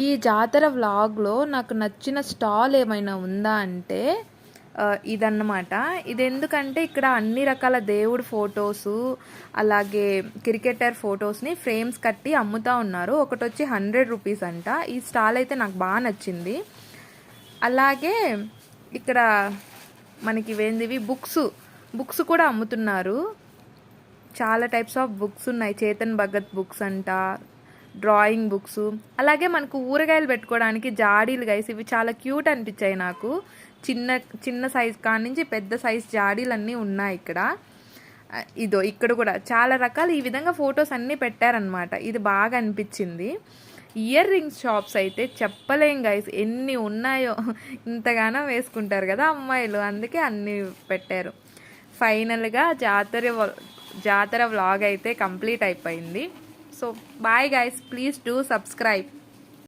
ఈ జాతర వ్లాగ్లో నాకు నచ్చిన స్టాల్ ఏమైనా ఉందా అంటే ఇదన్నమాట. ఇది ఎందుకంటే ఇక్కడ అన్ని రకాల దేవుడి ఫొటోసు, అలాగే క్రికెటర్ ఫొటోస్ని ఫ్రేమ్స్ కట్టి అమ్ముతూ ఉన్నారు. ఒకటి వచ్చి 100 రూపీస్ అంట. ఈ స్టాల్ అయితే నాకు బాగా నచ్చింది. అలాగే ఇక్కడ మనకి ఇవేందివి బుక్స్ కూడా అమ్ముతున్నారు. చాలా టైప్స్ ఆఫ్ బుక్స్ ఉన్నాయి. చేతన్ భగత్ బుక్స్ అంట, డ్రాయింగ్ బుక్స్, అలాగే మనకు ఊరగాయలు పెట్టుకోవడానికి జాడీలు గైస్. ఇవి చాలా క్యూట్ అనిపించాయి నాకు. చిన్న చిన్న సైజ్ కాడి నుంచి పెద్ద సైజ్ జాడీలన్నీ ఉన్నాయి ఇక్కడ. ఇక్కడ కూడా చాలా రకాలు ఈ విధంగా ఫొటోస్ అన్నీ పెట్టారనమాట. ఇది బాగా అనిపించింది. ఇయర్ రింగ్స్ షాప్స్ అయితే చెప్పలేం గైస్, ఎన్ని ఉన్నాయో. ఇంతగానో వేసుకుంటారు కదా అమ్మాయిలు, అందుకే అన్నీ పెట్టారు. ఫైనల్గా జాతర వ్లాగ్ అయితే కంప్లీట్ అయిపోయింది. So bye guys, please do subscribe.